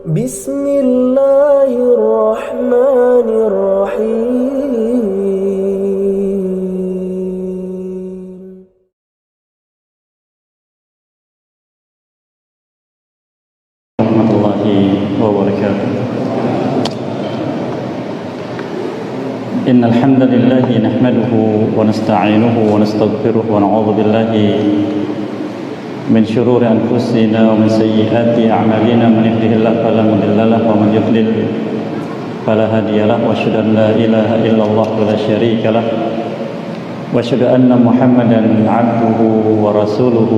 بسم الله الرحمن الرحيم ورحمة الله وبركاته. إن الحمد لله نحمده ونستعينه ونستغفره ونعوذ بالله من شرور أنفسنا ومن سيئات أعمالنا. من يهده الله فلا مضل له ومن يضلل فلا هادي له، وأشهد أن لا إله إلا الله ولا شريك له، وأشهد أن محمدا عبده ورسوله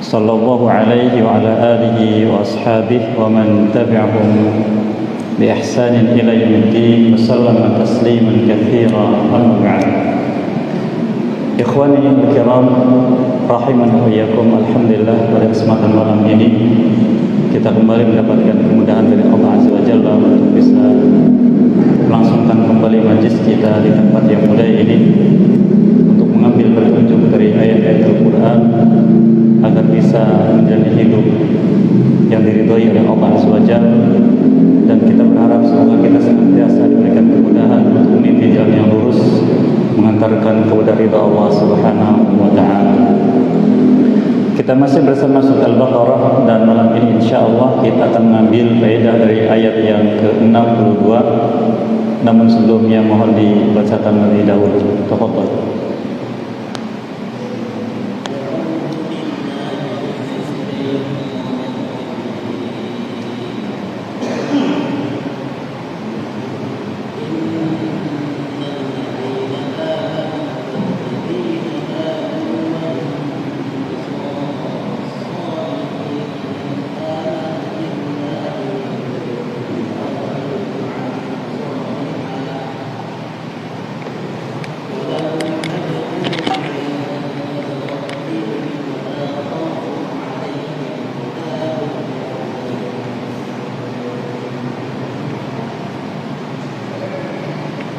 صلى الله عليه وعلى آله وأصحابه ومن تبعهم بإحسان إلى يوم الدين وسلم تسليما كثيرا. أما بعد، ikhwani al-kiram rahimani wa iyyakum, alhamdulillah pada kesempatan malam ini kita kembali mendapatkan kemudahan dari Allah Azza wa Jalla untuk bisa melangsungkan kembali majlis kita di tempat yang mulia ini untuk mengambil petunjuk dari ayat-ayat Al-Quran agar bisa menjalani hidup yang diridhoi oleh Allah Azza wa Jalla. Dan kita berharap semoga kita senantiasa diberikan kemudahan untuk meniti jalan yang lurus mengantarkan kepada ridha Allah Subhanahu wa taala. Kita masih bersama surah Al-Baqarah dan malam ini insyaallah kita akan mengambil faedah dari ayat yang ke-62. Namun sebelumnya mohon dibacakan terlebih dahulu. Tafadhal.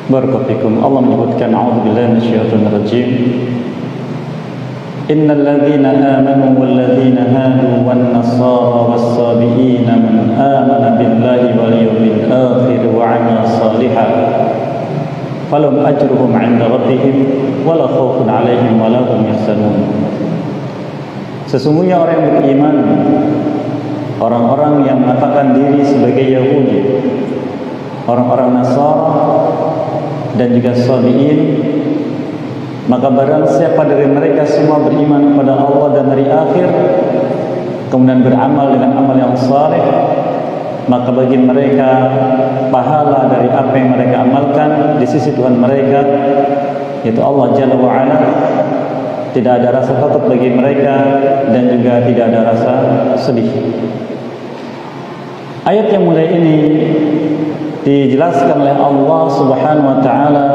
Barakallahu. Allah menyebutkan a'udzubillahi minasyaitonir rajim. Innal ladzina amanu wal ladzina hadu wan nasara was sabiina man amana billahi wal yawmil akhir wa 'amila shalihan falahum ajruhum 'inda rabbihim wala khaufun 'alaihim wala hum yahzanun. Sesungguhnya orang yang beriman, orang-orang yang mengatakan diri sebagai Yahudi, orang-orang Nasara dan juga Sabiin, maka barang siapa dari mereka semua beriman kepada Allah dan hari akhir, kemudian beramal dengan amal yang saleh, maka bagi mereka pahala dari apa yang mereka amalkan di sisi Tuhan mereka, yaitu Allah Jalla wa'ala. Tidak ada rasa takut bagi mereka dan juga tidak ada rasa sedih. Ayat yang mulia ini dijelaskan oleh Allah Subhanahu wa taala,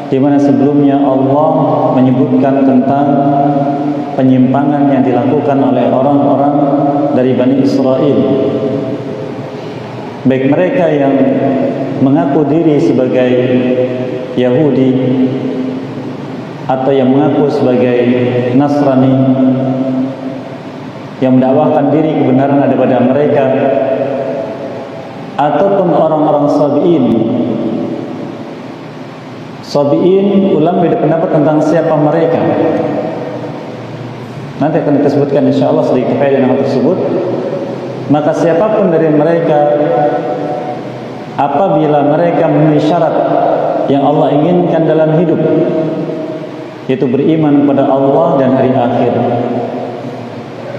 di mana sebelumnya Allah menyebutkan tentang penyimpangan yang dilakukan oleh orang-orang dari Bani Israel, baik mereka yang mengaku diri sebagai Yahudi atau yang mengaku sebagai Nasrani, yang mendakwahkan diri kebenaran ada pada mereka, ataupun orang-orang Sabiin. Sabiin, ulama beda pendapat tentang siapa mereka. Nanti akan kita sebutkan insyaallah sedikit faedah nama tersebut. Maka siapapun dari mereka, apabila mereka memenuhi syarat yang Allah inginkan dalam hidup, yaitu beriman kepada Allah dan hari akhir,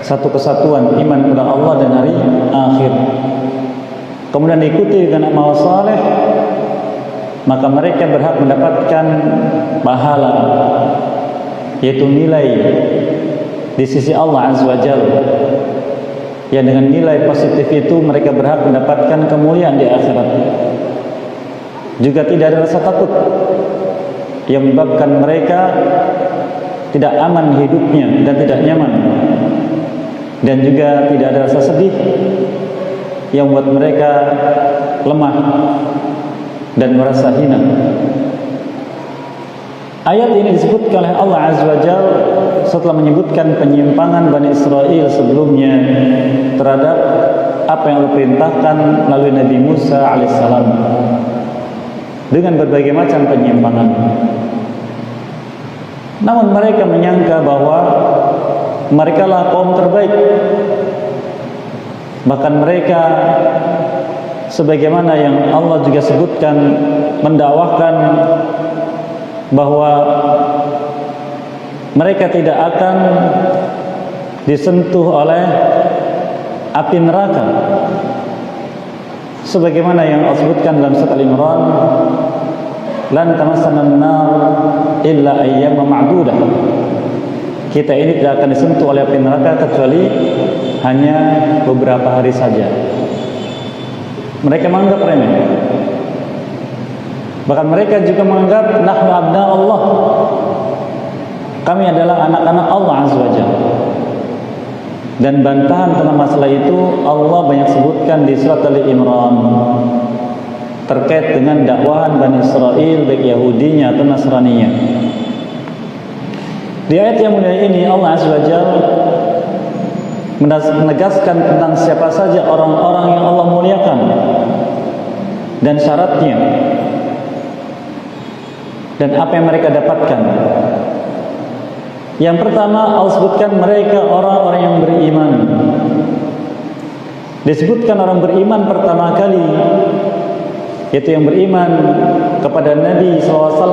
satu kesatuan iman kepada Allah dan hari akhir, kemudian diikuti dengan amal saleh, maka mereka berhak mendapatkan pahala, yaitu nilai di sisi Allah Azza wa Jalla, yang dengan nilai positif itu mereka berhak mendapatkan kemuliaan di akhirat. Juga tidak ada rasa takut yang menyebabkan mereka tidak aman hidupnya dan tidak nyaman, dan juga tidak ada rasa sedih yang membuat mereka lemah dan merasa hina. Ayat ini disebutkan oleh Allah Azza wa Jalla setelah menyebutkan penyimpangan Bani Israel sebelumnya terhadap apa yang Allah perintahkan melalui Nabi Musa alaihissalam dengan berbagai macam penyimpangan. Namun mereka menyangka bahwa mereka lah kaum terbaik. Bahkan mereka sebagaimana yang Allah juga sebutkan mendakwahkan bahwa mereka tidak akan disentuh oleh api neraka, sebagaimana yang Allah sebutkan dalam surat Al-Imran, lan tamassana an-nar illa ayyaman ma'dudah. Kita ini tidak akan disentuh oleh api neraka kecuali hanya beberapa hari saja. Mereka menganggap remeh. Bahkan mereka juga menganggap nahnu abna Allah, kami adalah anak-anak Allah Azza wa Jalla. Dan bantahan tentang masalah itu Allah banyak sebutkan di surat Al-Imran terkait dengan dakwahan Bani Israel, baik Yahudinya atau Nasraninya. Di ayat yang mulia ini Allah Azza wa Jalla menegaskan tentang siapa saja orang-orang yang Allah muliakan dan syaratnya dan apa yang mereka dapatkan. Yang pertama Allah sebutkan mereka orang-orang yang beriman. Disebutkan orang beriman pertama kali, yaitu yang beriman kepada Nabi SAW,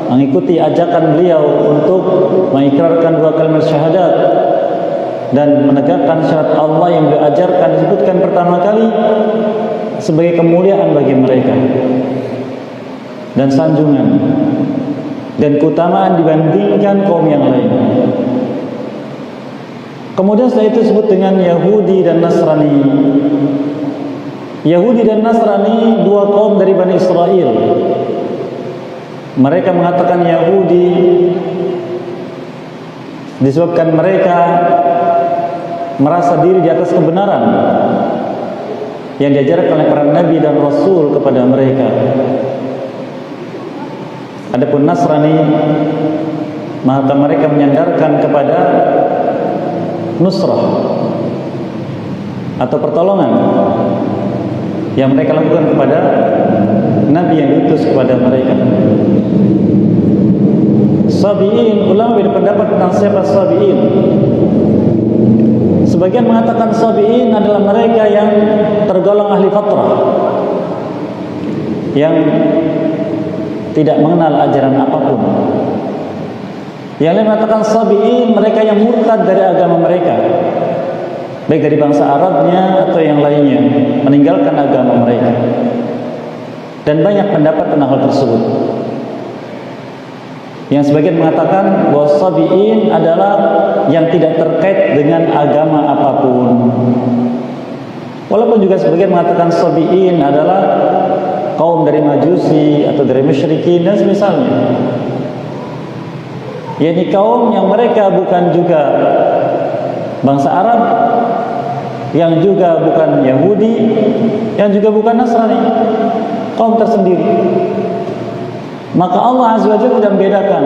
mengikuti ajakan beliau untuk mengikrarkan dua kalimat syahadat dan menegakkan syarat Allah yang beliau ajarkan. Disebutkan pertama kali sebagai kemuliaan bagi mereka dan sanjungan dan keutamaan dibandingkan kaum yang lain. Kemudian setelah itu disebut dengan Yahudi dan Nasrani. Yahudi dan Nasrani dua kaum dari Bani Israel. Mereka mengatakan Yahudi disebabkan mereka merasa diri di atas kebenaran yang diajarkan oleh para nabi dan rasul kepada mereka. Adapun Nasrani, maka mereka menyandarkan kepada nusrah atau pertolongan yang mereka lakukan kepada nabi yang diutus kepada mereka. Sabi'in, ulama berpendapat tentang siapa Sabi'in. Sebagian mengatakan Sabi'in adalah mereka yang tergolong ahli fatrah, yang tidak mengenal ajaran apapun. Yang lain mengatakan Sabi'in mereka yang murtad dari agama mereka, baik dari bangsa Arabnya atau yang lainnya, meninggalkan agama mereka. Dan banyak pendapat tentang hal tersebut. Yang sebagian mengatakan bahwa Sabi'in adalah yang tidak terkait dengan agama apapun. Walaupun juga sebagian mengatakan Sabi'in adalah kaum dari Majusi atau dari musyrikin dan semisalnya. Yakni kaum yang mereka bukan juga bangsa Arab, yang juga bukan Yahudi, yang juga bukan Nasrani, kaum tersendiri. Maka Allah Azza wa Jalla tidak membedakan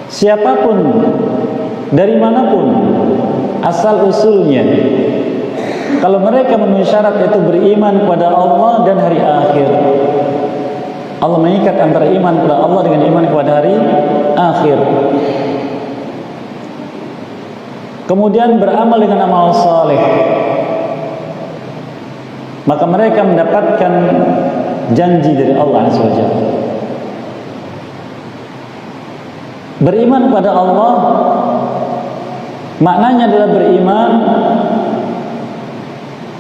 siapapun dari manapun asal usulnya. Kalau mereka memenuhi syarat yaitu beriman kepada Allah dan hari akhir. Allah mengikat antara iman kepada Allah dengan iman kepada hari akhir. Kemudian beramal dengan amal saleh. Maka mereka mendapatkan janji dari Allah Azza wa Jalla. Beriman kepada Allah maknanya adalah beriman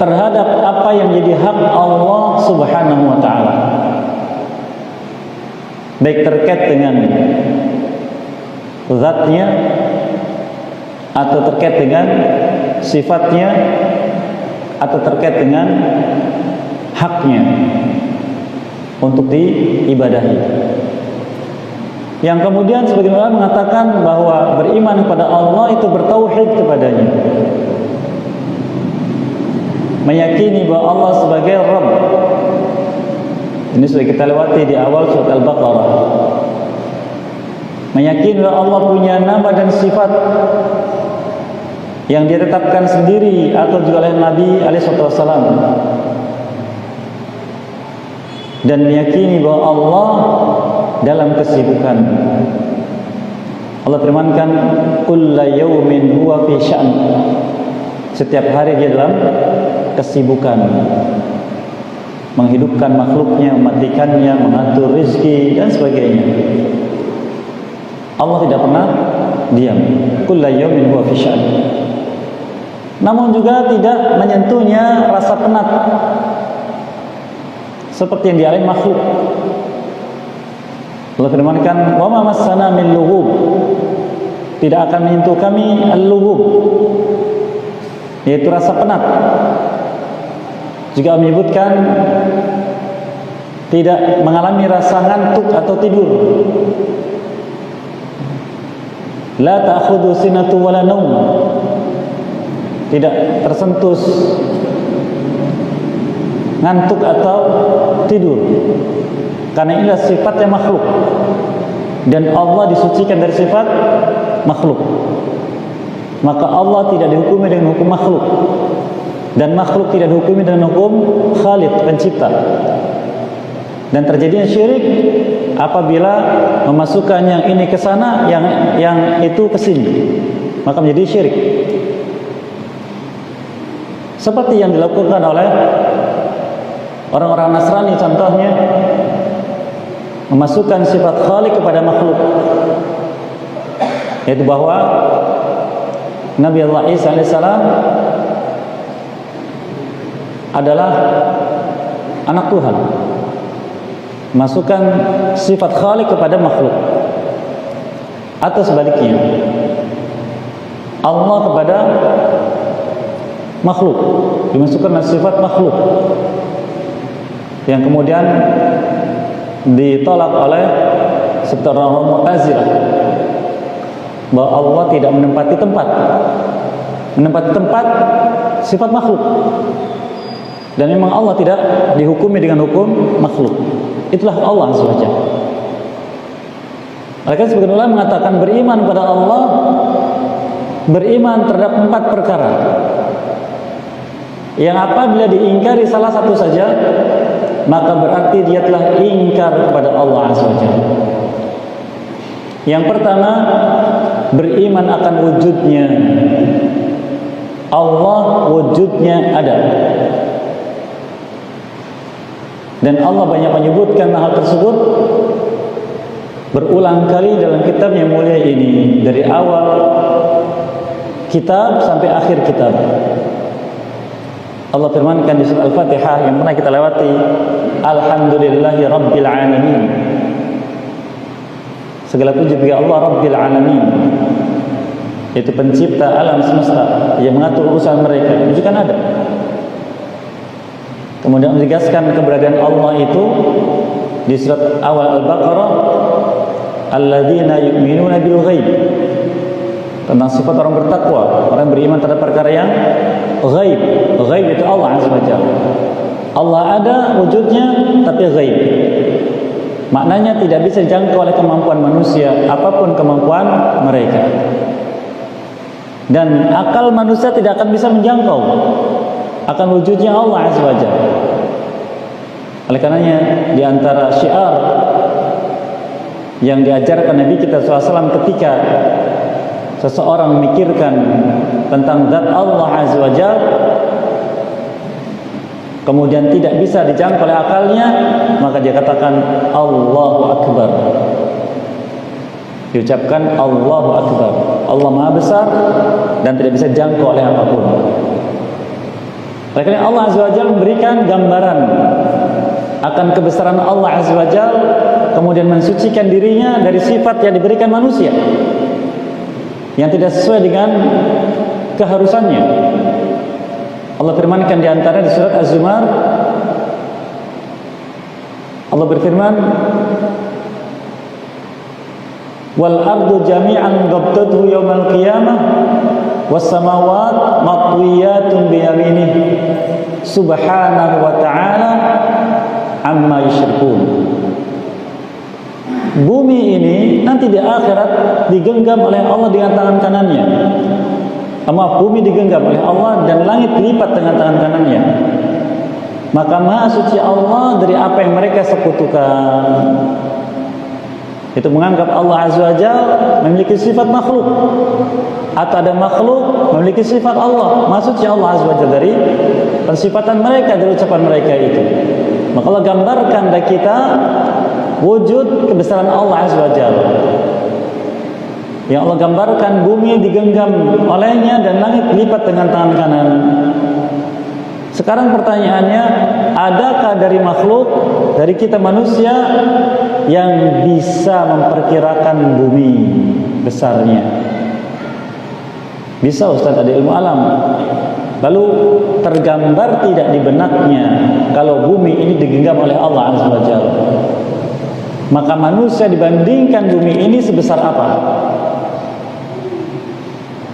terhadap apa yang menjadi hak Allah Subhanahu wa taala, baik terkait dengan zatnya atau terkait dengan sifatnya atau terkait dengan haknya untuk diibadahi. Yang kemudian sebagian ulama mengatakan bahwa beriman kepada Allah itu bertauhid kepadanya, meyakini bahwa Allah sebagai Rabb. Ini sudah kita lewati di awal surat Al-Baqarah. Meyakini bahwa Allah punya nama dan sifat yang dia tetapkan sendiri atau juga oleh Nabi alaihissalam, dan meyakini bahwa Allah dalam kesibukan. Allah firmankan, kulla yaumin huwa fi sya'n. Setiap hari dia dalam kesibukan, menghidupkan makhluknya, mematikannya, mengatur rezeki dan sebagainya. Allah tidak pernah diam. Kulla yaumin huwa fi sya'n. Namun juga tidak menyentuhnya rasa penat seperti yang dialami makhluk. Allah firmankan, wa ma massana min lughub. Tidak akan menyentuh kami al-lughub, yaitu rasa penat. Juga menyebutkan tidak mengalami rasa ngantuk atau tidur. La ta'khudhu sinatu wala naum. Tidak tersentuh ngantuk atau tidur, karena inilah sifatnya makhluk, dan Allah disucikan dari sifat makhluk. Maka Allah tidak dihukumi dengan hukum makhluk, dan makhluk tidak dihukumi dengan hukum Khaliq, pencipta. Dan terjadinya syirik apabila memasukkan yang ini ke sana, yang itu ke sini, maka menjadi syirik. Seperti yang dilakukan oleh orang-orang Nasrani contohnya, memasukkan sifat Khaliq kepada makhluk, yaitu bahwa Nabi Allah Isa alaihissalam adalah anak Tuhan, masukkan sifat Khaliq kepada makhluk, atau sebaliknya, Allah kepada makhluk, dimasukkan sifat makhluk, yang kemudian ditolak oleh orang Mu'tazilah, bahwa Allah tidak menempati tempat sifat makhluk, dan memang Allah tidak dihukumi dengan hukum makhluk. Itulah Allah SWT. Mereka sebagian ulama mengatakan beriman pada Allah, beriman terhadap 4 perkara yang apabila diingkari salah satu saja, maka berarti dia telah ingkar kepada Allah SWT. Yang pertama, beriman akan wujudnya. Allah wujudnya ada, dan Allah banyak menyebutkan hal tersebut berulang kali dalam kitab yang mulia ini, dari awal kitab sampai akhir kitab. Allah firmankan di surah Al-Fatihah yang pernah kita lewati, Alhamdulillahi Rabbil Alamin. Segala puji bagi Allah Rabbil Alamin, yaitu pencipta alam semesta yang mengatur urusan mereka. Itu kan ada. Kemudian menegaskan keberadaan Allah itu di surat awal Al-Baqarah, alladzina yu'minuna bil ghaib, tentang sifat orang bertakwa, orang beriman terhadap perkara yang ghaib. Ghaib itu Allah Azza wa Jalla. Allah ada wujudnya, tapi ghaib. Maknanya tidak bisa dijangkau oleh kemampuan manusia, apapun kemampuan mereka. Dan akal manusia tidak akan bisa menjangkau akan wujudnya Allah Azza wa Jalla. Oleh karenanya di antara syiar yang diajarkan Nabi kita SAW ketika seseorang memikirkan tentang zat Allah Azza wa Jalla, kemudian tidak bisa dijangkau oleh akalnya, maka dia katakan Allahu Akbar. Diucapkan Allahu Akbar. Allah Maha Besar dan tidak bisa dijangkau oleh apapun. Oleh karena Allah Azza wa Jalla memberikan gambaran akan kebesaran Allah Azza wa Jalla, kemudian mensucikan dirinya dari sifat yang diberikan manusia yang tidak sesuai dengan keharusannya. Allah firmankan di antara di surat Az-Zumar, Allah berfirman, wal ardu jami'an qabdatuhu yaumal qiyamah was samawati matwiyatun bi yaminihi subhanahu wa ta'ala amma yusyrikun. Bumi ini nanti di akhirat digenggam oleh Allah dengan tangan kanannya, bumi digenggam oleh Allah dan langit dilipat dengan tangan kanannya. Maka Maha Suci Allah dari apa yang mereka sekutukan. Itu menganggap Allah Azza wa Jalla memiliki sifat makhluk, atau ada makhluk memiliki sifat Allah. Maha Suci Allah Azza wa Jalla dari persifatan mereka, dari ucapan mereka itu. Maka Allah gambarkan bagi kita wujud kebesaran Allah Azza wa Jalla. Yang Allah gambarkan bumi digenggam olehnya dan langit dilipat dengan tangan kanan. Sekarang pertanyaannya, adakah dari makhluk, dari kita manusia yang bisa memperkirakan bumi besarnya? Bisa Ustaz, ada ilmu alam. Lalu tergambar tidak di benaknya kalau bumi ini digenggam oleh Allah Azza wa Jalla? Maka manusia dibandingkan bumi ini sebesar apa?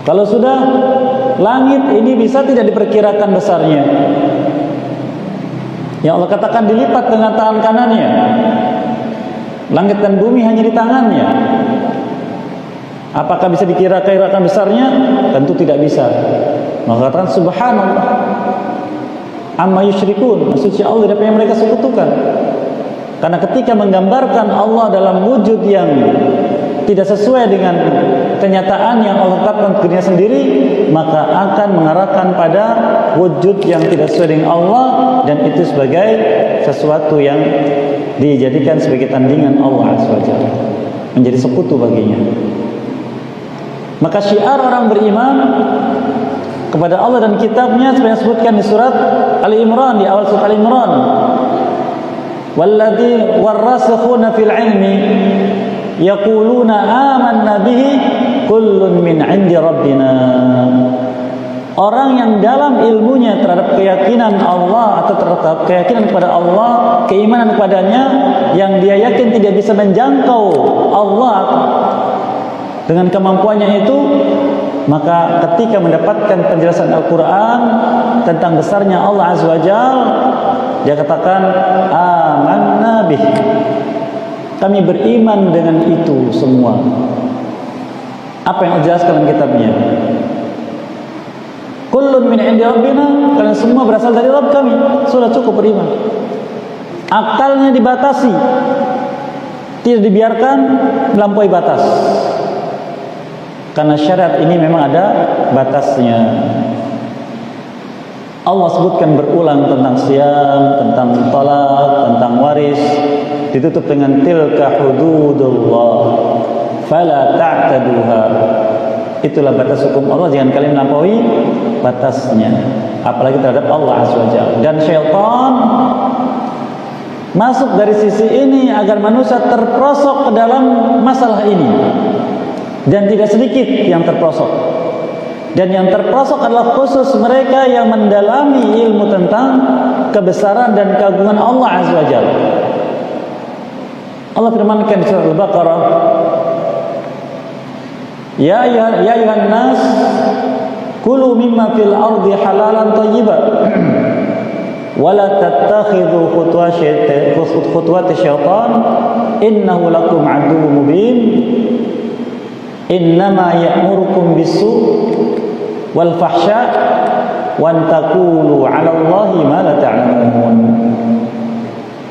Kalau sudah langit ini bisa tidak diperkirakan besarnya. Yang Allah katakan dilipat dengan tangan kanannya. Langit dan bumi hanya di tangannya. Apakah bisa dikira-kirakan besarnya? Tentu tidak bisa. Maka katakan subhanallah amma yusyrikun. Suci Allah dari apa yang mereka sekutukan. Karena ketika menggambarkan Allah dalam wujud yang tidak sesuai dengan kenyataan yang Allah tetapkan dirinya sendiri, maka akan mengarahkan pada wujud yang tidak sesuai dengan Allah, dan itu sebagai sesuatu yang dijadikan sebagai tandingan Allah Azza wa Jalla, menjadi sekutu baginya. Maka syiar orang beriman kepada Allah dan kitabnya seperti yang disebutkan di surat Ali Imran, di awal surat Ali Imran, walladzi warasikhuna fil ilmi yaquluna amanna bihi kullun min 'indi rabbina. Orang yang dalam ilmunya terhadap keyakinan Allah atau terhadap keyakinan kepada Allah, keimanan kepadanya, yang dia yakin tidak bisa menjangkau Allah dengan kemampuannya itu, maka ketika mendapatkan penjelasan Al-Quran tentang besarnya Allah Azza wa Jalla, dia katakan amanna bih, kami beriman dengan itu semua. Apa yang dijelaskan dalam kitabnya? Kullun min 'indi rabbina, kalian semua berasal dari Rabb kami. Sudah cukup beriman. Akalnya dibatasi, tidak dibiarkan melampaui batas. Karena syariat ini memang ada batasnya. Allah sebutkan berulang tentang siam, tentang talak, tentang waris, ditutup dengan tilka hududullah fala ta'taduha. Itulah batas hukum Allah, jangan kalian melampaui batasnya, apalagi terhadap Allah Azza wa Jalla. Dan syaitan masuk dari sisi ini agar manusia terperosok ke dalam masalah ini, dan tidak sedikit yang terperosok. Dan yang terperosok adalah khusus mereka yang mendalami ilmu tentang kebesaran dan keagungan Allah Azza wa Jalla. Allah firmankan di surah Al-Baqarah, Ya ayuhan nas kulu mimma fil ardi halalan thayyiban wala tattakhidhu khutuwati syaitan innahu lakum aduwwun mubin innama ya'murukum bis-su' wal fahsya wa an taqulu 'ala Allahi ma la ta'lamun.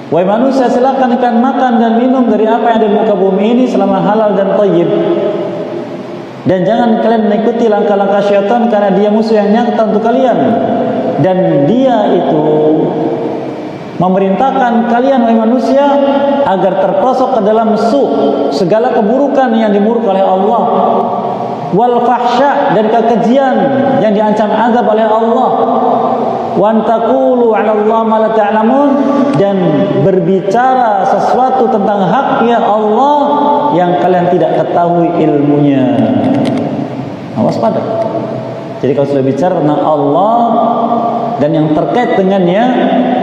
Wahai manusia, silakan kalian makan dan minum dari apa yang ada di muka bumi ini selama halal dan thayyib. Dan jangan kalian mengikuti langkah-langkah syaitan, karena dia musuh yang nyata untuk kalian. Dan dia itu memerintahkan kalian wahai manusia agar terperosok ke dalam segala keburukan yang dimurka oleh Allah, wal fahsya, dan kekejian yang diancam azab oleh Allah, wa antaqulu 'ala Allah ma la ta'lamun, dan berbicara sesuatu tentang haknya Allah yang kalian tidak ketahui ilmunya. Awas pada. Jadi kalau sudah bicara tentang Allah dan yang terkait dengannya,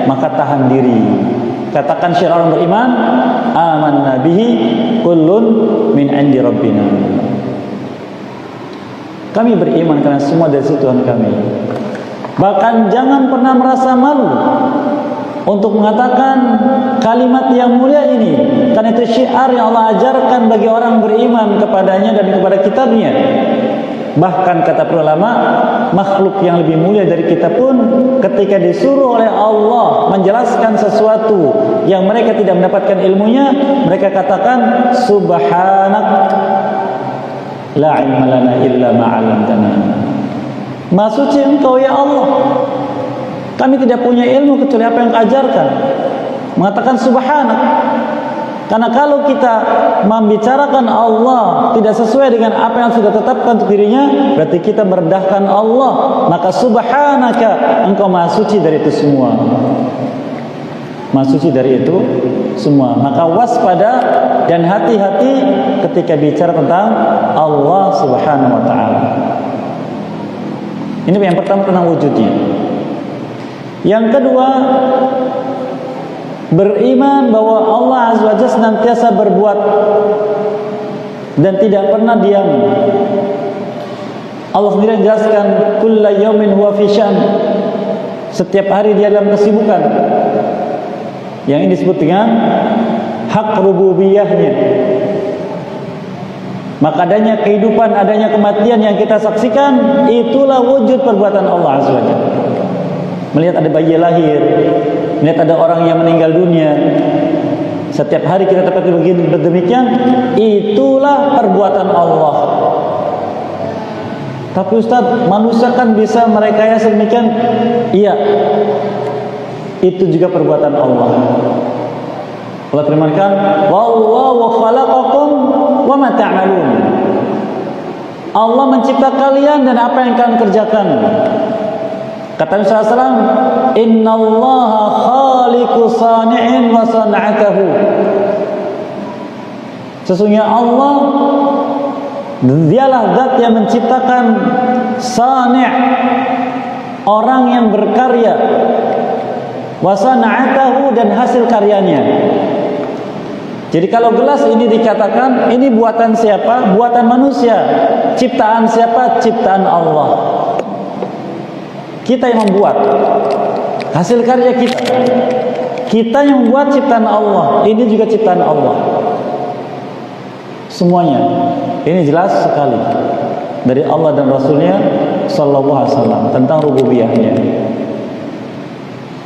maka tahan diri. Katakan syiar orang beriman, amanna bihi kullun min 'indi rabbina. Kami beriman karena semua dari Tuhan kami. Bahkan jangan pernah merasa malu untuk mengatakan kalimat yang mulia ini, karena itu syiar yang Allah ajarkan bagi orang beriman kepadanya dan kepada kitabnya. Bahkan kata para ulama, makhluk yang lebih mulia dari kita pun ketika disuruh oleh Allah menjelaskan sesuatu yang mereka tidak mendapatkan ilmunya, mereka katakan subhanak la ilma lana illa ma 'allamtana. Maha suci Engkau ya Allah, kami tidak punya ilmu kecuali apa yang Engkau ajarkan. Mengatakan subhanak, karena kalau kita membicarakan Allah tidak sesuai dengan apa yang sudah tetapkan untuk dirinya, berarti kita merendahkan Allah. Maka subhanaka, Engkau maha suci dari itu semua. Maha suci dari itu semua. Maka waspada dan hati-hati ketika bicara tentang Allah Subhanahu wa taala. Ini yang pertama tentang wujudnya. Yang kedua, beriman bahwa Allah Azza wa Jalla senantiasa berbuat dan tidak pernah diam. Allah sendiri menjelaskan kullu yaumin huwa fi sya'n. Setiap hari dia dalam kesibukan. Yang ini disebut dengan hak rububiyahnya. Maka adanya kehidupan, adanya kematian yang kita saksikan, itulah wujud perbuatan Allah Azza wa Jalla. Melihat ada bayi lahir, melihat ada orang yang meninggal dunia, setiap hari kita dapat begini berdemikian, itulah perbuatan Allah. Tapi Ustaz, manusia kan bisa merekayasa demikian? Iya, itu juga perbuatan Allah. Allah firmankan, wallahu khalaqakum wa ma ta'malun. Allah mencipta kalian dan apa yang kalian kerjakan. Kata Nabi SAW, Inna allaha khaliqu sani'in wa san'atahu. Sesungguhnya Allah, dialah zat yang menciptakan sani', orang yang berkarya, wa san'atahu, dan hasil karyanya. Jadi kalau gelas ini dikatakan, ini buatan siapa? Buatan manusia. Ciptaan siapa? Ciptaan Allah. Kita yang membuat, hasil karya kita. Kita yang membuat ciptaan Allah. Ini juga ciptaan Allah. Semuanya. Ini jelas sekali dari Allah dan Rasulnya Sallallahu Alaihi Wasallam tentang rububiyahnya.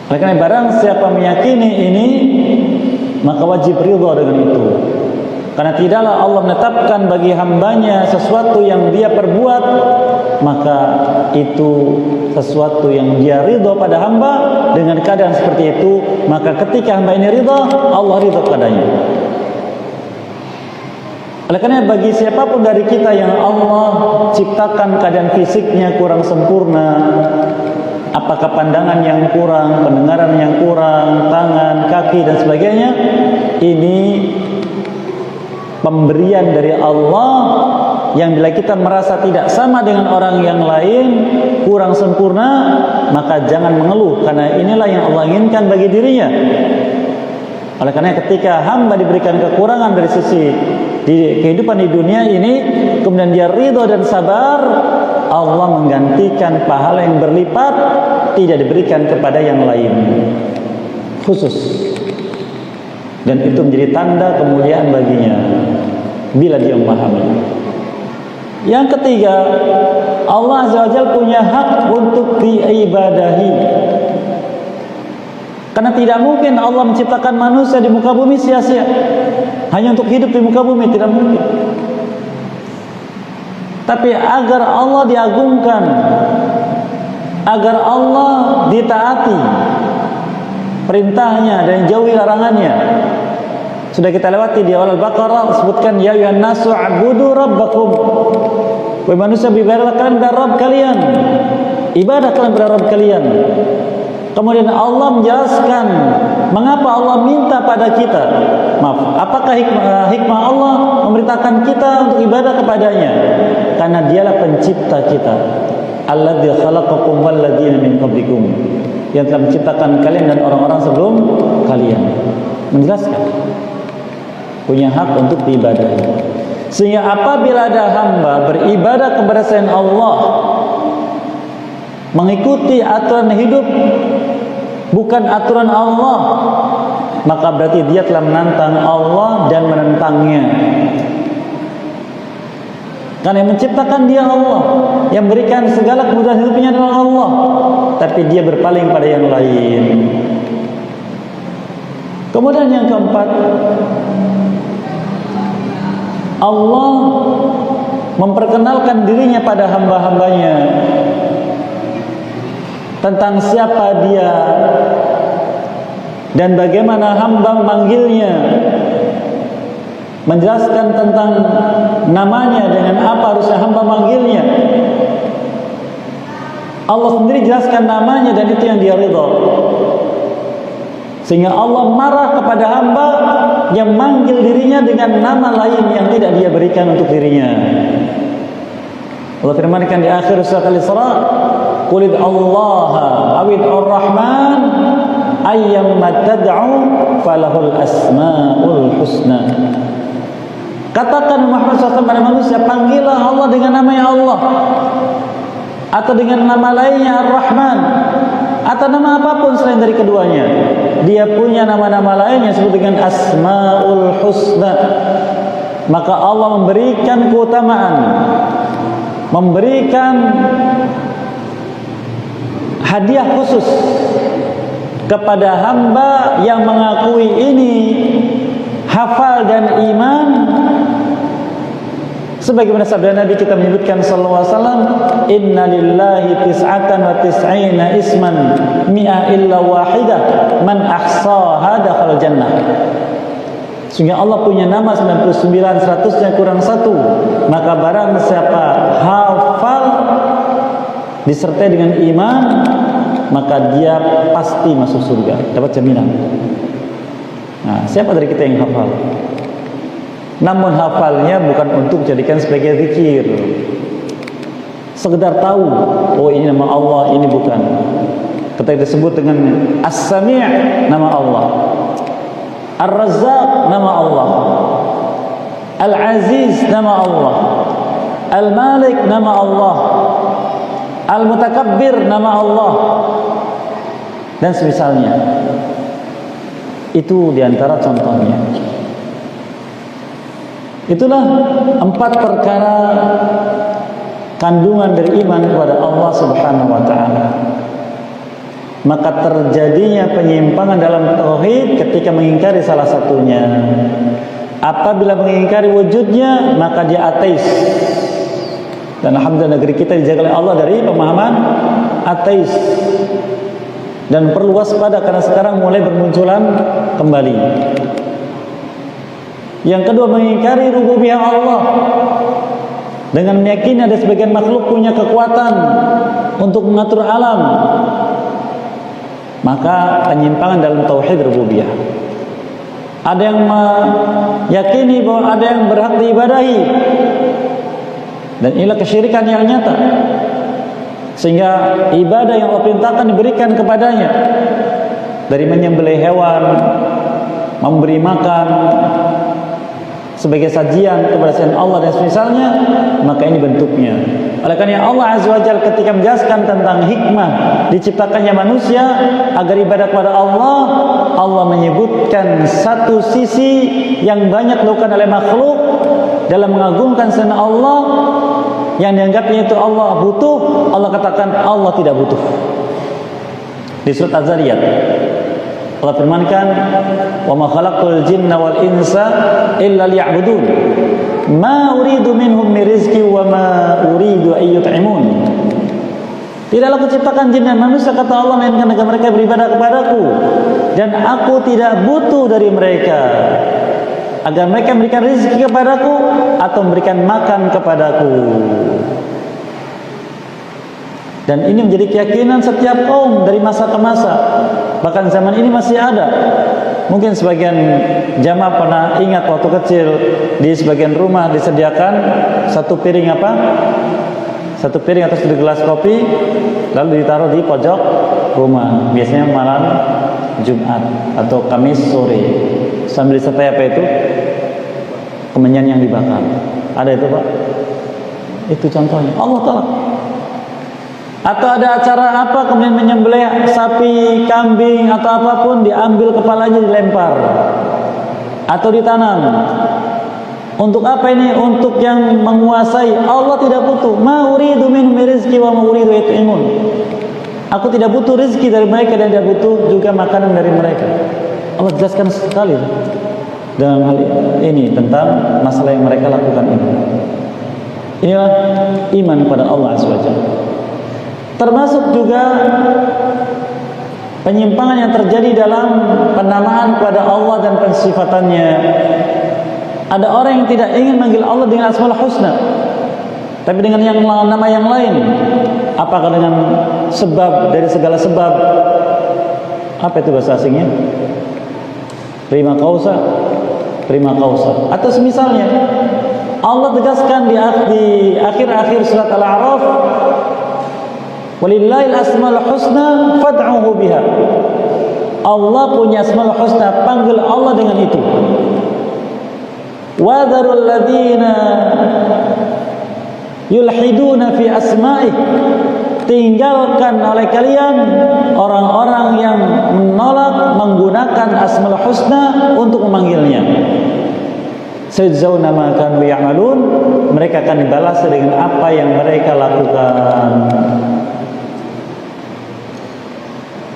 Oleh karena barang siapa meyakini ini, maka wajib ridha dengan itu. Karena tidaklah Allah menetapkan bagi hambanya sesuatu yang dia perbuat, maka itu sesuatu yang dia ridha pada hamba. Dengan keadaan seperti itu, maka ketika hamba ini ridha, Allah ridha padanya. Oleh karena bagi siapapun dari kita yang Allah ciptakan keadaan fisiknya kurang sempurna, apakah pandangan yang kurang, pendengaran yang kurang, tangan, kaki dan sebagainya, ini pemberian dari Allah yang bila kita merasa tidak sama dengan orang yang lain, kurang sempurna, maka jangan mengeluh, karena inilah yang Allah inginkan bagi dirinya. Oleh karena ketika hamba diberikan kekurangan dari sisi di kehidupan di dunia ini, kemudian dia ridha dan sabar, Allah menggantikan pahala yang berlipat, tidak diberikan kepada yang lain khusus. Dan itu menjadi tanda kemuliaan baginya bila dia memahami. Yang ketiga, Allah Azza wa Jalla punya hak untuk diibadahi. Karena tidak mungkin Allah menciptakan manusia di muka bumi sia-sia hanya untuk hidup di muka bumi, tidak mungkin. Tapi agar Allah diagungkan, agar Allah ditaati perintahnya dan jauhi larangannya. Sudah kita lewati di awal Al-Baqarah, sebutkan ya ayyuhan nasu ubudu rabbakum. Wahai manusia, beribadahlah kalian kepada Rabb kalian. Ibadah kalian kepada Rabb kalian. Kemudian Allah menjelaskan mengapa Allah minta pada kita. Maaf, apakah hikmah Allah memerintahkan kita untuk ibadah kepadanya? Karena dialah pencipta kita. Alladzi khalaqakum walladzina min qablikum. Yang telah menciptakan kalian dan orang-orang sebelum kalian. Menjelaskan punya hak untuk diibadahi. Sehingga apabila ada hamba beribadah kepada selain Allah, mengikuti aturan hidup bukan aturan Allah, maka berarti dia telah menantang Allah dan menentangnya. Karena yang menciptakan dia Allah, yang berikan segala kemudahan hidupnya adalah Allah, tapi dia berpaling pada yang lain. Kemudian yang keempat, Allah memperkenalkan dirinya pada hamba-hambanya tentang siapa dia dan bagaimana hamba memanggilnya, menjelaskan tentang namanya, dengan apa harusnya hamba manggilnya. Allah sendiri jelaskan namanya dan itu yang dia ridha. Sehingga Allah marah kepada hamba yang manggil dirinya dengan nama lain yang tidak dia berikan untuk dirinya. Allah firmankan di akhir surat Al-Isra, "Qul Allaha awid ar-Rahman ayyamma tad'u falahul asmaul husna." Katakan Muhammad SAW pada manusia, panggillah Allah dengan namanya Allah, atau dengan nama lainnya Ar-Rahman, atau nama apapun selain dari keduanya. Dia punya nama-nama lain yang disebut dengan Asmaul Husna. Maka Allah memberikan keutamaan, memberikan hadiah khusus kepada hamba yang mengakui ini, hafal dan iman. Sebagaimana sabda Nabi kita menyebutkan sallallahu alaihi wasallam, "Inna lillahi tis'atan wa tis'ina isman mi'a illa wahidah man ahsaha dakhala jannah." Sehingga Allah punya nama 99, 100-nya kurang satu. Maka barang siapa hafal disertai dengan iman, maka dia pasti masuk surga, dapat jaminan. Nah, siapa dari kita yang hafal? Namun hafalnya bukan untuk jadikan sebagai zikir, sekedar tahu, oh ini nama Allah, ini bukan. Ketika disebut dengan As-Sami', nama Allah. Ar-Razzaq, nama Allah. Al-Aziz, nama Allah. Al-Malik, nama Allah. Al-Mutakabbir, nama Allah. Dan semisalnya. Itu diantara contohnya. Itulah 4 perkara kandungan beriman kepada Allah Subhanahu wa taala. Maka terjadinya penyimpangan dalam tauhid ketika mengingkari salah satunya. Apabila mengingkari wujudnya, maka dia ateis. Dan alhamdulillah negeri kita dijaga oleh Allah dari pemahaman ateis. Dan perlu waspada karena sekarang mulai bermunculan kembali. Yang kedua, mengingkari rububiyah Allah dengan meyakini ada sebagian makhluk punya kekuatan untuk mengatur alam. Maka penyimpangan dalam tauhid rububiyah. Ada yang meyakini bahwa ada yang berhak diibadahi, dan inilah kesyirikan yang nyata. Sehingga ibadah yang Allah perintahkan diberikan kepadanya, dari menyembelih hewan, memberi makan sebagai sajian kepada selain Allah dan semisalnya, maka ini bentuknya. Oleh karena Allah Azza wa Jalla ketika menjelaskan tentang hikmah diciptakannya manusia agar ibadah kepada Allah, Allah menyebutkan satu sisi yang banyak dilakukan oleh makhluk dalam mengagungkan selain Allah, yang dianggapnya itu Allah butuh. Allah katakan Allah tidak butuh. Di surat Az-Zariyat Allah firmankan, "Wa ma khalaqtul jinna wal insa illa liya'budun. Ma uridu minhum min rizqi wa ma uridu an yut'imun." Tidaklah kuciptakan jin dan manusia, kata Allah, melainkan agar mereka beribadah kepadaku, dan aku tidak butuh dari mereka agar mereka memberikan rezeki kepadaku atau memberikan makan kepadaku. Dan ini menjadi keyakinan setiap kaum dari masa ke masa. Bahkan zaman ini masih ada. Mungkin sebagian jamaah pernah ingat waktu kecil di sebagian rumah disediakan satu piring apa? Satu piring atau satu gelas kopi, lalu ditaruh di pojok rumah. Biasanya malam Jumat atau Kamis sore. Sambil disertai apa itu? Kemenyan yang dibakar. Ada itu, Pak? Itu contohnya. Allah Ta'ala. Atau ada acara apa, kemudian menyembelih sapi, kambing atau apapun, diambil kepalanya dilempar atau ditanam. Untuk apa ini? Untuk yang menguasai. Allah tidak butuh. Ma uridu minhum rizqi wa ma uridu yut'imun. Aku tidak butuh rezeki dari mereka dan tidak butuh juga makanan dari mereka. Allah jelaskan sekali dalam hal ini tentang masalah yang mereka lakukan ini. Inilah iman pada Allah Azza wa Jalla. Termasuk juga penyimpangan yang terjadi dalam penamaan kepada Allah dan pensifatannya. Ada orang yang tidak ingin manggil Allah dengan Asmaul Husna, tapi dengan nama yang lain. Apakah dengan sebab dari segala sebab? Apa itu bahasa asingnya? Prima causa, prima causa. Atau semisalnya Allah tegaskan di akhir-akhir surat Al-A'raf, walillahil asmaul husna fad'uhu biha. Allah punya asmaul husna, panggil Allah dengan itu. Wa dzarul ladzina yulhiduna fi asma'ih. Tinggalkan oleh kalian orang-orang yang menolak menggunakan asmaul husna untuk memanggilnya. Sayajzauna ma kanu ya'malun. Mereka akan dibalas dengan apa yang mereka lakukan.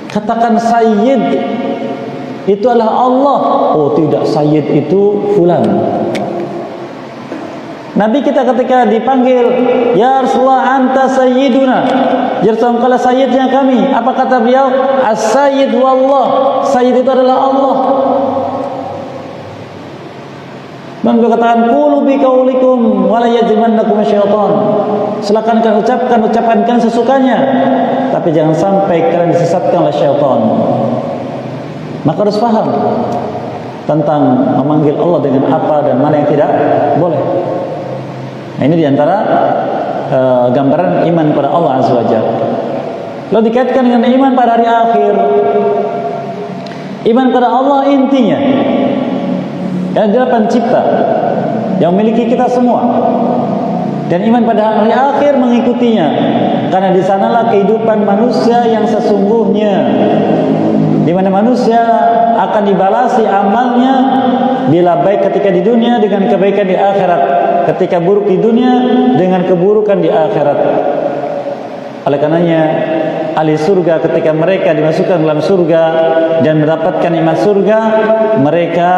Katakan Sayyid itu adalah Allah. Oh tidak, Sayyid itu fulan. Nabi kita ketika dipanggil, ya Rasulullah anta sayyiduna, ya Rasulullah kala sayyidnya kami. Apa kata beliau? As-sayyid wallah. Sayyid itu adalah Allah. Dan beliau katakan qulu bi qaulikum wa la yajmannakum syaitan. Silakan kalian ucapkan kalian sesukanya, tapi jangan sampai kalian disesatkan oleh syaitan. Maka harus paham tentang memanggil Allah dengan apa dan mana yang tidak boleh. Nah, ini diantara gambaran iman pada Allah Azza wa Jalla. Lalu dikaitkan dengan iman pada hari akhir. Iman pada Allah intinya yang adalah pencipta yang memiliki kita semua. Dan iman pada hari akhir mengikutinya, karena di sanalah kehidupan manusia yang sesungguhnya, di mana manusia akan dibalasi amalnya bila baik ketika di dunia dengan kebaikan di akhirat, ketika buruk di dunia dengan keburukan di akhirat. Oleh karenanya ahli surga ketika mereka dimasukkan dalam surga dan mendapatkan nikmat surga, mereka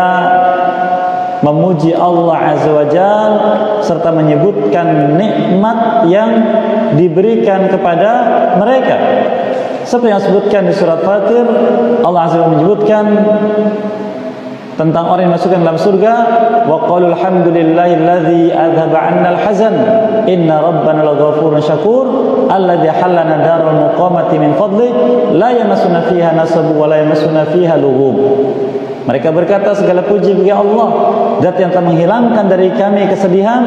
memuji Allah Azza wa Jalla serta menyebutkan nikmat yang diberikan kepada mereka. Seperti yang disebutkan di surat Fatir, Allah Azza wa Jalla menyebutkan tentang orang yang masukkan dalam surga, wa qalu alhamdulillahilladzi adhaba 'annal hazan inna rabbana laghafurun syakur alladzi halana darul muqamati min fadli la yamassuna fiha nasab wa la yamassuna fiha lughub. Mereka berkata segala puji bagi Allah, zat yang telah menghilangkan dari kami kesedihan.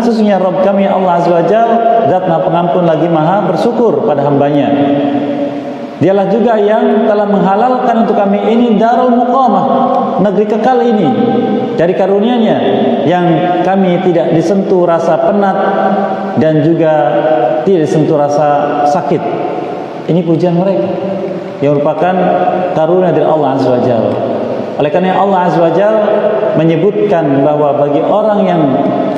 Sesungguhnya Rabb kami Allah Azza wa Jalla zat Maha Pengampun lagi Maha bersyukur pada hambanya. Dialah juga yang telah menghalalkan untuk kami ini darul muqamah, negeri kekal ini, dari karunia-Nya yang kami tidak disentuh rasa penat dan juga tidak disentuh rasa sakit. Ini pujian mereka yang merupakan karunia dari Allah Azza wa Jalla. Oleh karena Allah Azza wa Jalla menyebutkan bahwa bagi orang yang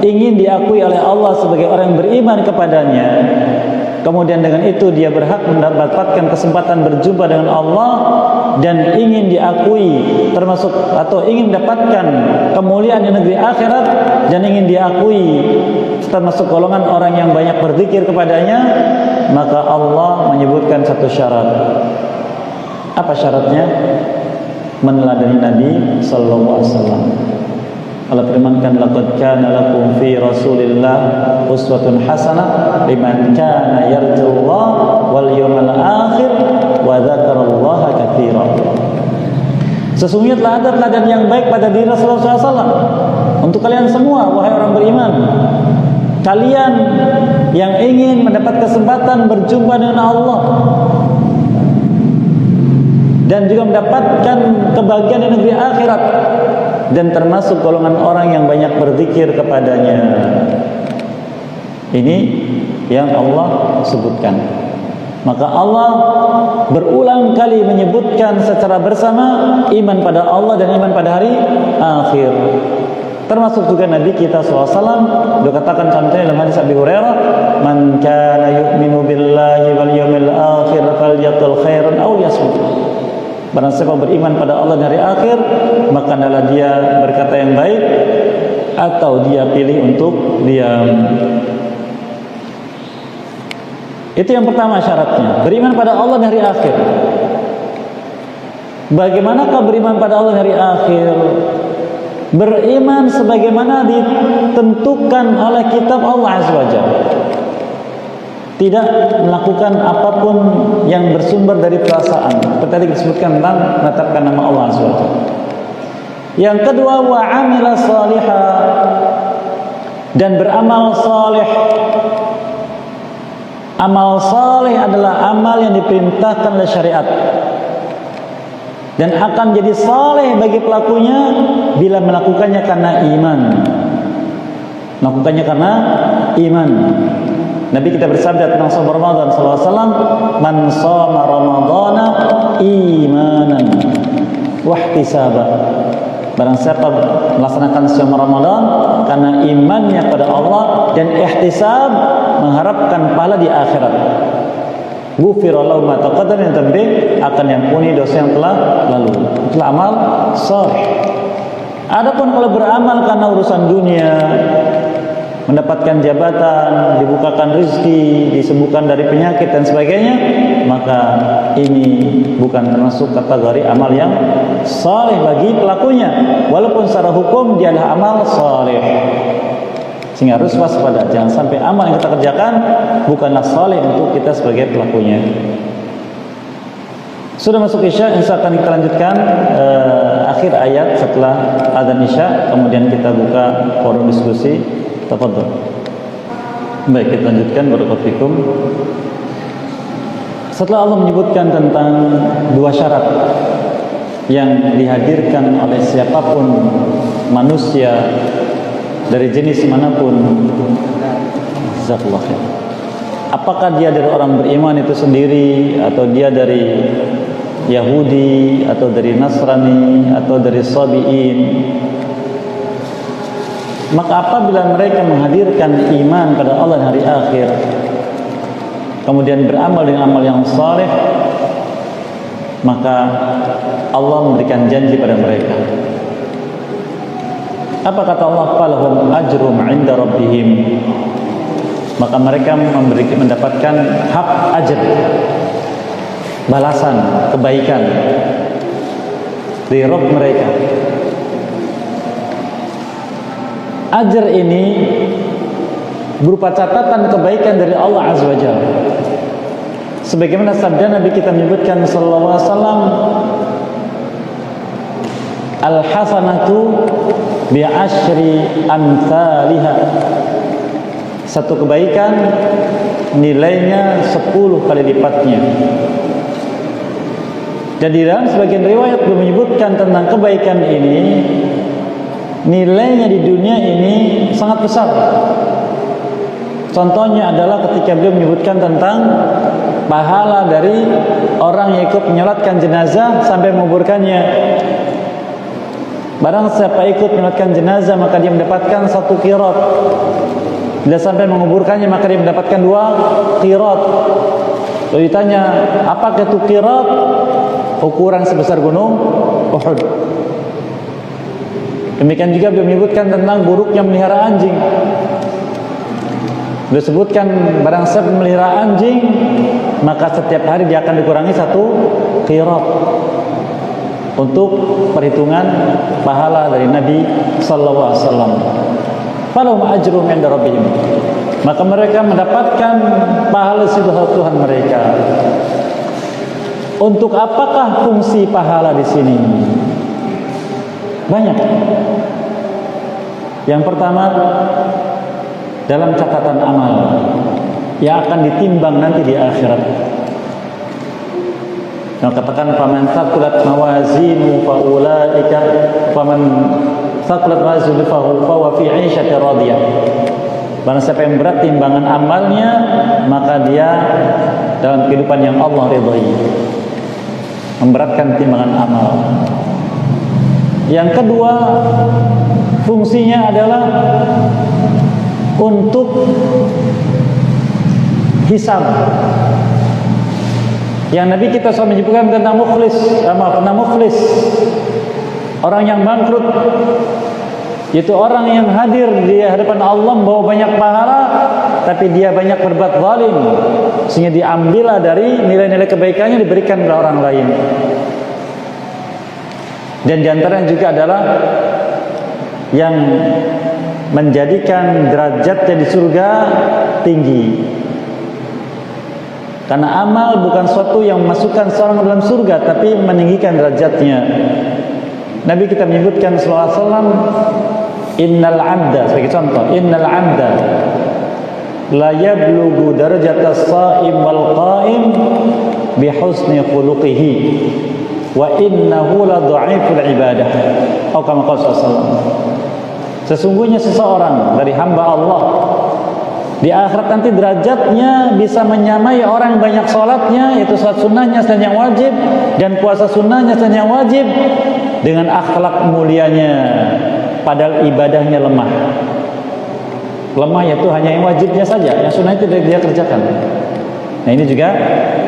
ingin diakui oleh Allah sebagai orang yang beriman kepadanya, kemudian dengan itu dia berhak mendapatkan kesempatan berjumpa dengan Allah dan ingin diakui termasuk atau ingin mendapatkan kemuliaan di negeri akhirat dan ingin diakui termasuk golongan orang yang banyak berzikir kepadanya, maka Allah menyebutkan satu syarat. Apa syaratnya? Meneladani Nabi sallallahu alaihi wasallam. Allah firmankan, laqad kana lakum fi Rasulillah uswatun hasanah liman kana yarjullah wal yawmal akhir wa dzakarallaha katsiran. Sesungguhnya telah ada teladan yang baik pada diri Rasulullah SAW untuk kalian semua, wahai orang beriman. Kalian yang ingin mendapat kesempatan berjumpa dengan Allah dan juga mendapatkan kebahagiaan di negeri akhirat, dan termasuk golongan orang yang banyak berzikir kepadanya. Ini yang Allah sebutkan. Maka Allah berulang kali menyebutkan secara bersama iman pada Allah dan iman pada hari akhir. Termasuk juga Nabi kita SAW berkatakan contohnya dalam hadis Abi Hurairah, "Man kana yu'minu billahi wal yawmil akhir falyaqul khairan aw liyasmut." Barang siapa beriman pada Allah dan hari akhir, maka hendaklah dia berkata yang baik atau dia pilih untuk diam. Itu yang pertama syaratnya, beriman pada Allah dan hari akhir. Bagaimanakah beriman pada Allah dan hari akhir? Beriman sebagaimana ditentukan oleh kitab Allah Azza wa Jalla. Tidak melakukan apapun yang bersumber dari perasaan. Seperti tadi disebutkan tentang menetapkan nama Allah Azza wa Jalla. Yang kedua, wa amila salihah, dan beramal salih. Amal salih adalah amal yang diperintahkan oleh syariat dan akan jadi saleh bagi pelakunya bila melakukannya karena iman. Melakukannya karena iman. Nabi kita bersabda tentang saum Ramadan sallallahu alaihi wasallam, "Man shoma ramadhana imanan wa ihtisaba." Barang siapa melaksanakan saum Ramadan karena imannya pada Allah dan ihtisab, mengharapkan pahala di akhirat, ghufira lahu ma taqaddama min dhanbi, akan diampuni dosa yang telah lalu. Itulah amal saleh. Adapun kalau beramal karena urusan dunia, mendapatkan jabatan, dibukakan rezeki, disembuhkan dari penyakit dan sebagainya, maka ini bukan termasuk kategori amal yang saleh bagi pelakunya, walaupun secara hukum dia adalah amal saleh. Sehingga harus waspada, jangan sampai amal yang kita kerjakan bukanlah saleh untuk kita sebagai pelakunya. Sudah masuk Isya, insya Allah akan kita lanjutkan akhir ayat setelah adzan Isya, kemudian kita buka forum diskusi. Tafadhol. Baik, kita lanjutkan, barakallahu fikum. Setelah Allah menyebutkan tentang dua syarat yang dihadirkan oleh siapapun manusia dari jenis manapun, jazakallahu khair, apakah dia dari orang beriman itu sendiri, atau dia dari Yahudi, atau dari Nasrani, atau dari Sabi'in, maka apabila mereka menghadirkan iman pada Allah dan hari akhir, kemudian beramal dengan amal yang saleh, maka Allah memberikan janji pada mereka. Apa kata Allah? Falahum ajrum 'inda rabbihim. Maka mereka mendapatkan hak ajr, balasan kebaikan dari Rabb mereka. Ajr ini berupa catatan kebaikan dari Allah Azza wa Jalla. Sebagaimana sabda Nabi kita menyebutkan sallallahu alaihi wasallam, al-hasanatu bi'ashri amsalihha. Satu kebaikan nilainya 10 kali lipatnya. Dan di dalam sebagian riwayat menyebutkan tentang kebaikan ini, nilainya di dunia ini sangat besar. Contohnya adalah ketika beliau menyebutkan tentang pahala dari orang yang ikut menyolatkan jenazah sampai menguburkannya. Barang siapa ikut menyolatkan jenazah, maka dia mendapatkan 1 qirat. Bila sampai menguburkannya, maka dia mendapatkan 2 qirat. Lalu ditanya, apakah itu qirat? Ukuran sebesar gunung Uhud. Demikian juga beliau menyebutkan tentang buruknya melihara anjing. Beliau sebutkan barang siapa memelihara anjing, maka setiap hari dia akan dikurangi 1 qirat untuk perhitungan pahala dari Nabi sallallahu alaihi wasallam. Falahum ajrum 'inda rabbihim. Maka mereka mendapatkan pahala sisi Tuhan mereka. Untuk apakah fungsi pahala di sini? Banyak. Yang pertama, dalam catatan amal yang akan ditimbang nanti di akhirat. Yang katakan faman thaqulat mawazinu fa ulaika faman thaqulat mawazinu fa huwa fi 'ishatin radiyah. Barang siapa yang berat timbangan amalnya, maka dia dalam kehidupan yang Allah ridhai. Memberatkan timbangan amal. Yang kedua, fungsinya adalah untuk hisab. Yang Nabi kita SAW menyebutkan tentang muflis, orang yang bangkrut, yaitu orang yang hadir di hadapan Allah membawa banyak pahala, tapi dia banyak berbuat zalim, sehingga diambillah dari nilai-nilai kebaikannya diberikan kepada orang lain. Dan diantaranya juga adalah yang menjadikan derajatnya di surga tinggi. Karena amal bukan suatu yang memasukkan seorang dalam surga, tapi meninggikan derajatnya. Nabi kita menyebutkan sallallahu alaihi wasallam, innal 'abda, sebagai contoh, innal 'abda la yablughu darajatas shaim wal qa'im bi husni khuluqihi wa innahu la dha'iful ibadah. Atau kama qala sallallahu. Sesungguhnya seseorang dari hamba Allah di akhirat nanti derajatnya bisa menyamai orang yang banyak sholatnya, yaitu sholat sunnahnya dan yang wajib, dan puasa sunnahnya dan yang wajib, dengan akhlak mulianya, padahal ibadahnya lemah. Lemah yaitu hanya yang wajibnya saja, yang sunnah itu dia kerjakan. Nah ini juga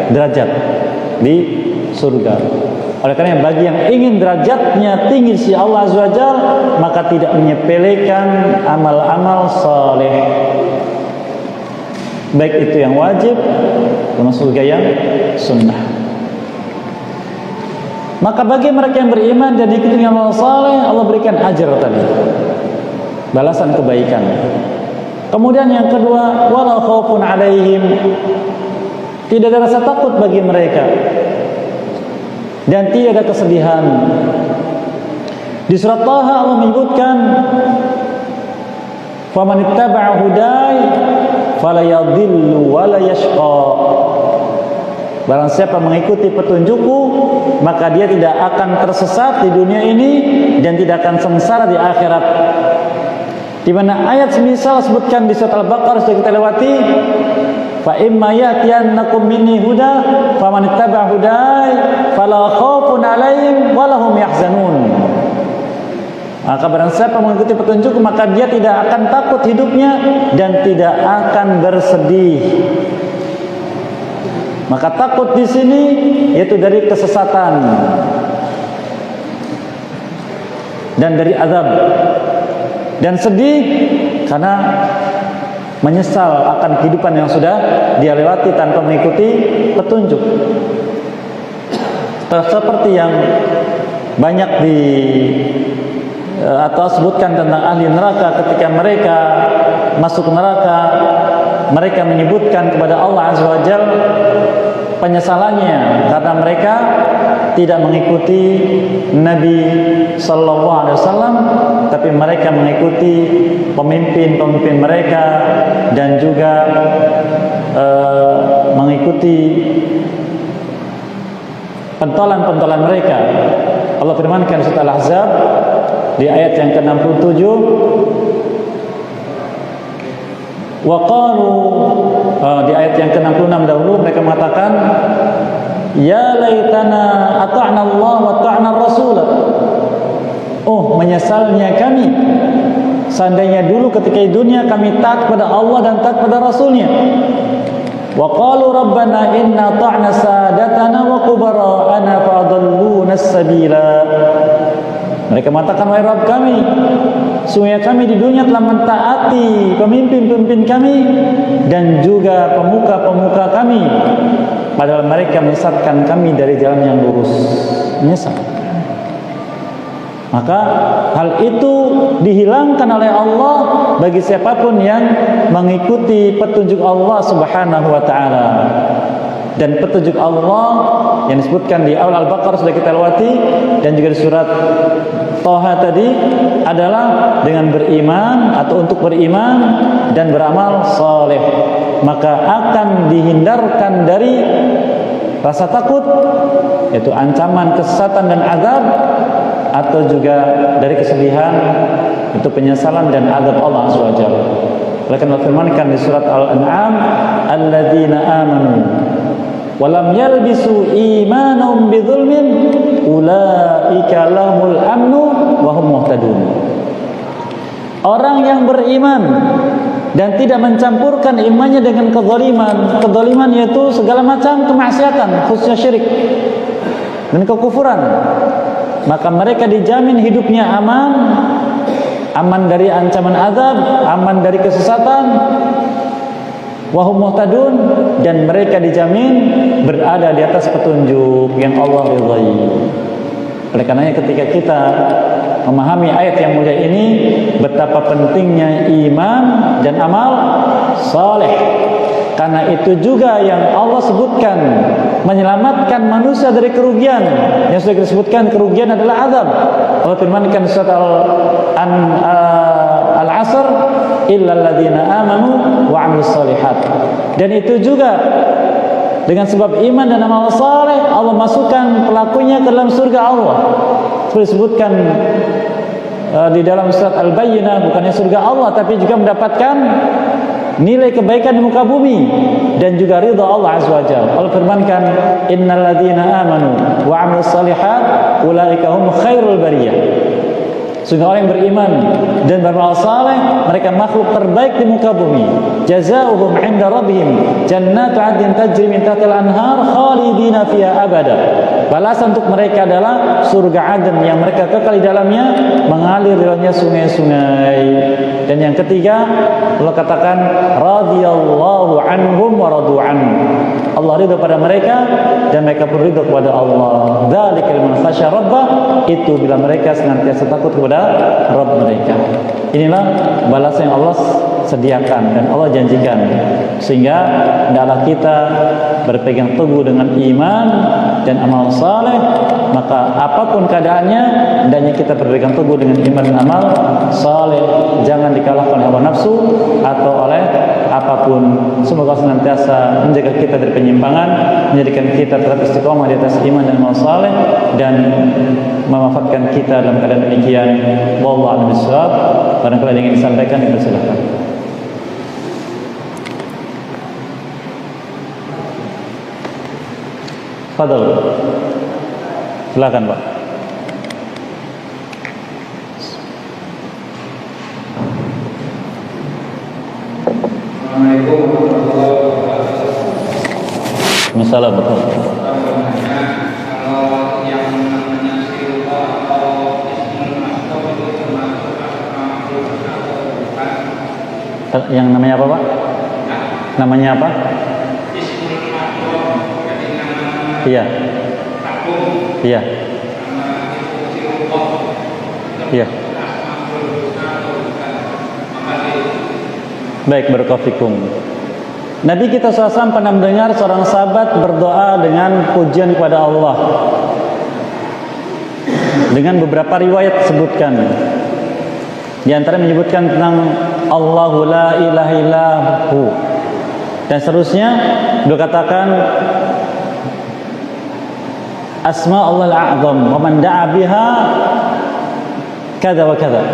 derajat di surga. Oleh karena bagi yang ingin derajatnya tinggi si Allah Azza wa Jalla, maka tidak menyepelekan amal-amal saleh, baik itu yang wajib termasuk juga yang sunnah. Maka bagi mereka yang beriman dan diikuti dengan amal saleh, Allah berikan ajar tadi, balasan kebaikan. Kemudian yang kedua, wala khaufun alaihim, tidak ada rasa takut bagi mereka dan tidak ada kesedihan. Di surat Taha Allah menyebutkan, faman ittaba'a hudai fala yadhillu wa la yashqa. Barang siapa mengikuti petunjukku, maka dia tidak akan tersesat di dunia ini dan tidak akan sengsara di akhirat. Di mana ayat semisal sebutkan di surat Al-Baqarah sudah kita lewati, fa imma ya'tiyannakum minni huda faman ittaba'a hudai fala khaufun 'alaihim wa lahum yahzanun. Maka barang siapa mengikuti petunjukku, maka dia tidak akan takut hidupnya dan tidak akan bersedih. Maka takut di sini yaitu dari kesesatan dan dari azab, dan sedih karena menyesal akan kehidupan yang sudah dia lewati tanpa mengikuti petunjuk. Seperti yang banyak atau sebutkan tentang ahli neraka, ketika mereka masuk neraka, mereka menyebutkan kepada Allah Azza wa Jalla penyesalannya karena mereka tidak mengikuti Nabi Sallallahu Alaihi Wasallam, tapi mereka mengikuti pemimpin-pemimpin mereka dan juga mengikuti pentolan-pentolan mereka. Allah firmankan di surat Al-Ahzab di ayat yang ke-67, wa qalu, di ayat yang ke-66 dahulu mereka mengatakan, ya laitana ata'na Allah wa ata'na Rasul. Oh, menyesalnya kami seandainya dulu ketika di dunia kami taat kepada Allah dan taat kepada Rasulnya. Wa qalu rabbana inna ta'na sadatana wa kubara'ana fa'adalluna as-sabila. Mereka mengatakan, wahai Rabb kami, sungguh kami di dunia telah mentaati pemimpin-pemimpin kami dan juga pemuka-pemuka kami, padahal mereka menyesatkan kami dari jalan yang lurus. Menyesal. Maka hal itu dihilangkan oleh Allah bagi siapapun yang mengikuti petunjuk Allah Subhanahu wa taala. Dan petunjuk Allah yang disebutkan di awal Al-Baqarah sudah kita lewati, dan juga di surat Thaha tadi adalah dengan beriman atau untuk beriman dan beramal saleh, maka akan dihindarkan dari rasa takut, yaitu ancaman kesesatan dan azab, atau juga dari kesedihan, itu penyesalan dan azab Allah Azza wa Jalla. Oleh karena firmankan di surat Al-An'am, alladzina amanu walam yalbisu imanahum bidzulmin ulaika lahumul amnu wa hum muhtadun. Orang yang beriman dan tidak mencampurkan imannya dengan kezaliman. Kezaliman yaitu segala macam kemaksiatan, khususnya syirik dan kekufuran. Maka mereka dijamin hidupnya aman, aman dari ancaman azab, aman dari kesesatan, wahum muhtadun, dan mereka dijamin berada di atas petunjuk yang Allah ridhai. Oleh karenanya ketika kita memahami ayat yang mulia ini, betapa pentingnya iman dan amal saleh. Karena itu juga yang Allah sebutkan menyelamatkan manusia dari kerugian. Yang sudah disebutkan kerugian adalah azab. Allah firmankan surat Al-Asr, illal ladzina amanu wa 'amilus shalihat. Dan itu juga dengan sebab iman dan amal saleh Allah masukkan pelakunya ke dalam surga Allah. Seperti disebutkan di dalam surat Al-Bayyinah, bukannya surga Allah tapi juga mendapatkan nilai kebaikan di muka bumi dan juga ridha Allah azza wajalla. Allah firmankan, innal ladzina amanu wa 'amilus shalihat ulaika hum khairul bariyah. Sungguh orang yang beriman dan beramal saleh, mereka makhluk terbaik di muka bumi. Jazaohum 'inda rabbihim jannatu 'adnin tajri min tahtiha al-anhar khalidina fiha abada. Balasan untuk mereka adalah surga Aden yang mereka kekal di dalamnya, mengalir di dalamnya sungai-sungai. Dan yang ketiga, Allah katakan radhiyallahu anhum wa radu an. Allah ridha pada mereka dan mereka pun ridha kepada Allah. Dzalika liman khasyya rabbah, itu bila mereka senantiasa takut kepada Rabb mereka. Inilah balasan yang Allah sediakan dan Allah janjikan, sehingga hendaklah kita berpegang teguh dengan iman dan amal saleh. Maka apapun keadaannya, hendaknya kita berpegang teguh dengan iman dan amal saleh, jangan dikalahkan oleh hawa nafsu atau oleh apapun. Semoga senantiasa menjaga kita dari penyimpangan, menjadikan kita tetap istiqomah di atas iman dan amal saleh, dan mewafatkan kita dalam keadaan demikian. Wallahu a'lam bishawab. Barangkali yang ingin disampaikan, dipersilakan. Fadal, silakan Pak. Assalamualaikum warahmatullahi wabarakatuh. Assalamualaikum. Kalau yang namanya silpa atau ismul masdar itu termasuk asmaul husna atau bukan? Yang namanya apa Pak? Namanya apa? Ismul masdar, jadi nama Iya. takum, Iya. nama itu silpa. Iya. Asmaul husna atau bukan? Makasih. Baik, barakallahu. Nabi kita SAW pernah mendengar seorang sahabat berdoa dengan pujian kepada Allah. Dengan beberapa riwayat disebutkan. Di antara menyebutkan tentang Allahu la ilaha illahu. Dan seterusnya beliau katakan Asma Allah al-a'zam wa man da'a biha kada wa kada.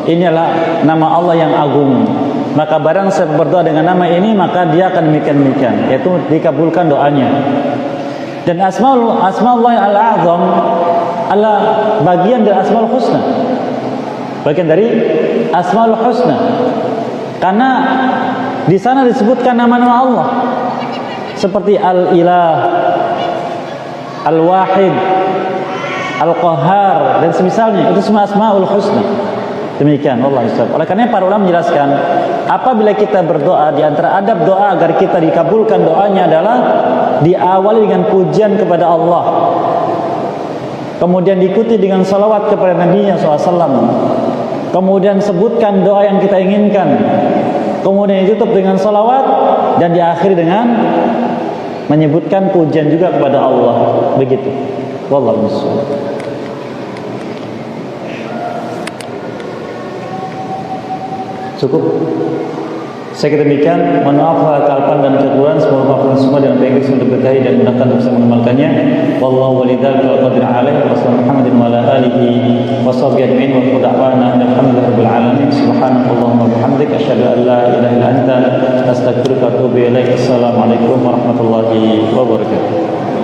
Ini adalah nama Allah yang agung. Maka barang siapa berdoa dengan nama ini, maka dia akan demikian-demikian, yaitu dikabulkan doanya. Dan Asma Allah al-a'zam adalah bagian dari Asmaul Husna. Bagian dari Asmaul Husna. Karena di sana disebutkan nama-nama Allah. Seperti Al-Ilah, Al-Wahid, Al-Qahhar dan semisalnya, itu semua Asmaul Husna. Demikian Allah SWT. Oleh karena para ulama menjelaskan, apabila kita berdoa, di antara adab doa agar kita dikabulkan doanya adalah diawali dengan pujian kepada Allah, kemudian diikuti dengan salawat kepada Nabi SAW, kemudian sebutkan doa yang kita inginkan, kemudian ditutup dengan salawat, dan diakhiri dengan menyebutkan pujian juga kepada Allah. Begitu. Wallahu a'lam. Cukup. Saya kira demikian. Mohon maaf kesalahan dan kekurangan. Semoga maafkan semua dan baik untuk berkahi dan mudahkan untuk bisa mengamalkannya. Wallahu walidal wal qadir alaih wa sallallahu Muhammadin wa ala alihi wa sahbihi ajma'in wa qud'ana alhamdulillahirabbil alamin. Subhanakallahumma wa bihamdika asyhadu an la ilaha illa anta astaghfiruka wa atubu ilaik. Assalamualaikum warahmatullahi wabarakatuh.